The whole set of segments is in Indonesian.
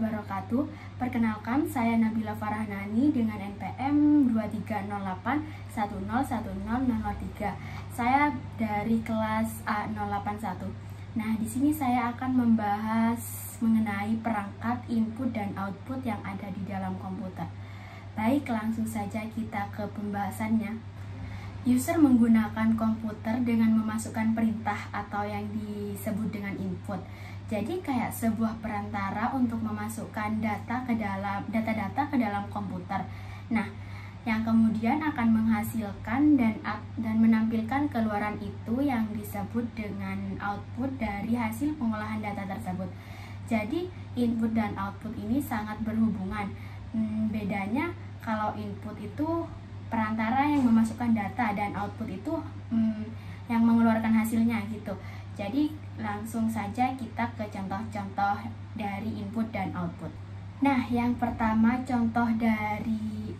wabarakatuh. Perkenalkan, saya Nabila Farhanani dengan NPM 2308101003. Saya dari kelas A081. Nah, di sini saya akan membahas mengenai perangkat input dan output yang ada di dalam komputer. Baik, langsung saja kita ke pembahasannya. User menggunakan komputer dengan memasukkan perintah atau yang disebut dengan input. Jadi kayak sebuah perantara untuk memasukkan data ke dalam komputer. Nah, yang kemudian akan menghasilkan dan menampilkan keluaran itu yang disebut dengan output dari hasil pengolahan data tersebut. Jadi input dan output ini sangat berhubungan. Bedanya kalau input itu perantara yang memasukkan data dan output itu yang mengeluarkan hasilnya gitu. Jadi langsung saja kita ke contoh-contoh dari input dan output. Nah, yang pertama contoh dari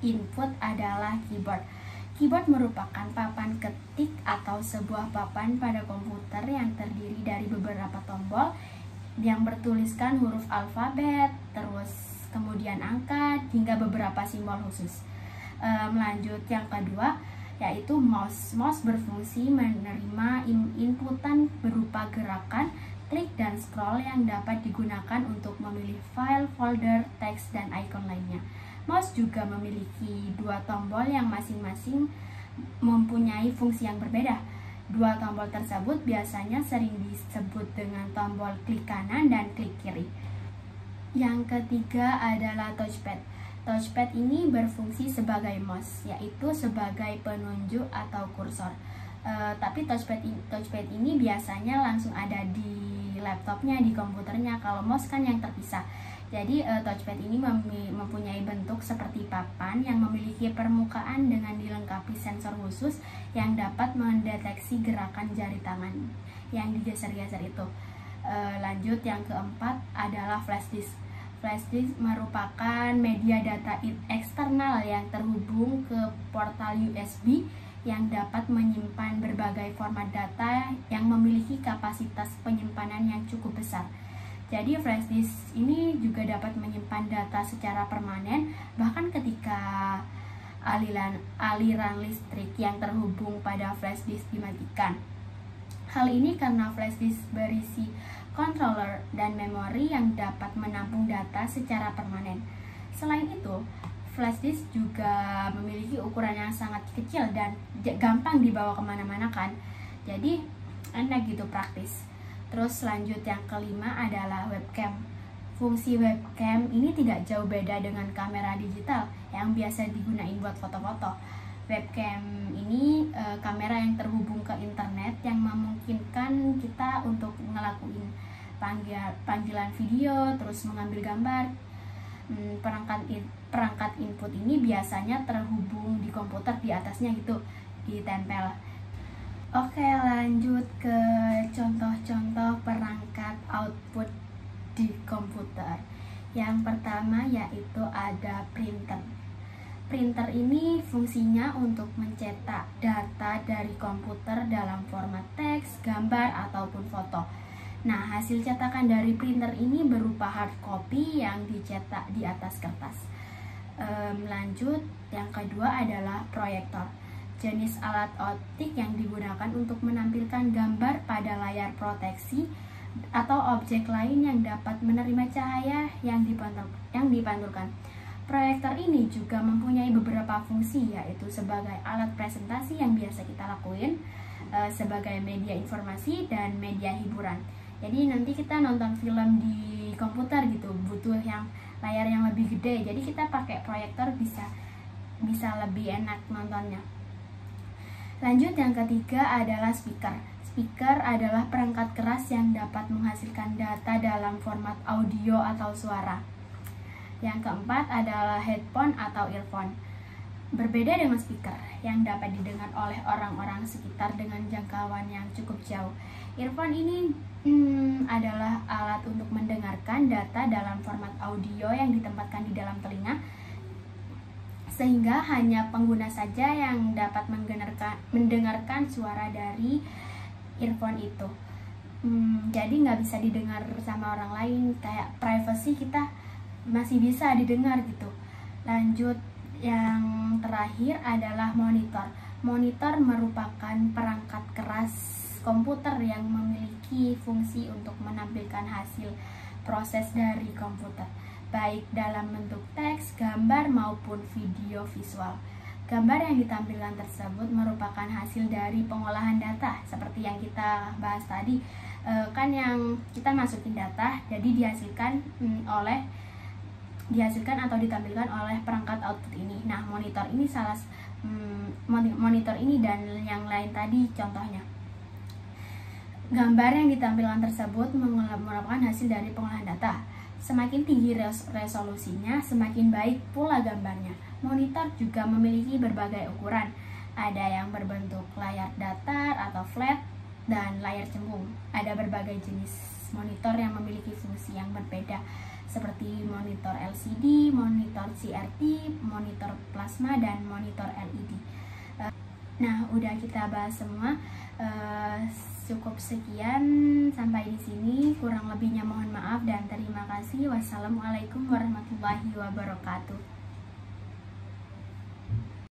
input adalah keyboard. Keyboard merupakan papan ketik atau sebuah papan pada komputer yang terdiri dari beberapa tombol yang bertuliskan huruf alfabet, terus kemudian angka hingga beberapa simbol khusus. Melanjut yang kedua yaitu mouse. Mouse berfungsi menerima inputan berupa gerakan, klik dan scroll yang dapat digunakan untuk memilih file, folder, teks, dan icon lainnya. Mouse juga memiliki dua tombol yang masing-masing mempunyai fungsi yang berbeda. Dua tombol tersebut biasanya sering disebut dengan tombol klik kanan dan klik kiri. Yang ketiga adalah touchpad. Touchpad ini berfungsi sebagai mouse, yaitu sebagai penunjuk atau kursor. Tapi touchpad ini biasanya langsung ada di laptopnya, di komputernya. Kalau mouse kan yang terpisah. Jadi touchpad ini mempunyai bentuk seperti papan yang memiliki permukaan dengan dilengkapi sensor khusus yang dapat mendeteksi gerakan jari tangan yang digeser-geser itu. Lanjut yang keempat adalah flash disk. Flash disk merupakan media data eksternal yang terhubung ke portal USB yang dapat menyimpan berbagai format data yang memiliki kapasitas penyimpanan yang cukup besar. Jadi flash disk ini juga dapat menyimpan data secara permanen bahkan ketika aliran listrik yang terhubung pada flash disk dimatikan. Hal ini karena flash disk berisi controller dan memori yang dapat menampung data secara permanen. Selain itu, flash disk juga memiliki ukuran yang sangat kecil dan gampang dibawa kemana-mana kan. Jadi enak gitu, praktis. Terus lanjut yang kelima adalah webcam. Fungsi webcam ini tidak jauh beda dengan kamera digital yang biasa digunain buat foto-foto. Webcam ini kamera yang terhubung ke internet yang memungkinkan kita untuk ngelakuin panggilan video, terus mengambil gambar. Perangkat input ini biasanya terhubung di komputer, di atasnya gitu, ditempel. Oke, lanjut ke contoh-contoh perangkat output di komputer. Yang pertama yaitu ada printer. Printer ini fungsinya untuk mencetak data dari komputer dalam format teks, gambar, ataupun foto. Nah, hasil cetakan dari printer ini berupa hard copy yang dicetak di atas kertas. Lanjut, yang kedua adalah proyektor. Jenis alat optik yang digunakan untuk menampilkan gambar pada layar proteksi atau objek lain yang dapat menerima cahaya yang dipantulkan. Proyektor ini juga mempunyai beberapa fungsi, yaitu sebagai alat presentasi yang biasa kita lakuin, sebagai media informasi dan media hiburan. Jadi nanti kita nonton film di komputer gitu, butuh yang layar yang lebih gede. Jadi kita pakai proyektor bisa lebih enak nontonnya. Lanjut yang ketiga adalah speaker. Speaker adalah perangkat keras yang dapat menghasilkan data dalam format audio atau suara. Yang keempat adalah headphone atau earphone. Berbeda dengan speaker yang dapat didengar oleh orang-orang sekitar dengan jangkauan yang cukup jauh. Earphone ini adalah alat untuk mendengarkan data dalam format audio yang ditempatkan di dalam telinga, sehingga hanya pengguna saja yang dapat mendengarkan suara dari earphone itu. jadi nggak bisa didengar sama orang lain, kayak privacy kita masih bisa didengar gitu. Lanjut, yang terakhir adalah monitor. Monitor merupakan perangkat keras komputer yang memiliki fungsi untuk menampilkan hasil proses dari komputer, baik dalam bentuk teks, gambar, maupun video visual. Gambar yang ditampilkan tersebut merupakan hasil dari pengolahan data, seperti yang kita bahas tadi. Kan yang kita masukin data, jadi dihasilkan atau ditampilkan oleh perangkat output ini. Nah, monitor ini monitor ini dan yang lain tadi contohnya. Gambar yang ditampilkan tersebut merupakan hasil dari pengolahan data. Semakin tinggi resolusinya, semakin baik pula gambarnya. Monitor juga memiliki berbagai ukuran. Ada yang berbentuk layar datar atau flat dan layar cembung. Ada berbagai jenis monitor yang memiliki fungsi yang berbeda, seperti monitor LCD, monitor CRT, monitor plasma, dan monitor LED. Nah, udah kita bahas semua. Cukup sekian sampai di sini. Kurang lebihnya mohon maaf dan terima kasih. Wassalamualaikum warahmatullahi wabarakatuh.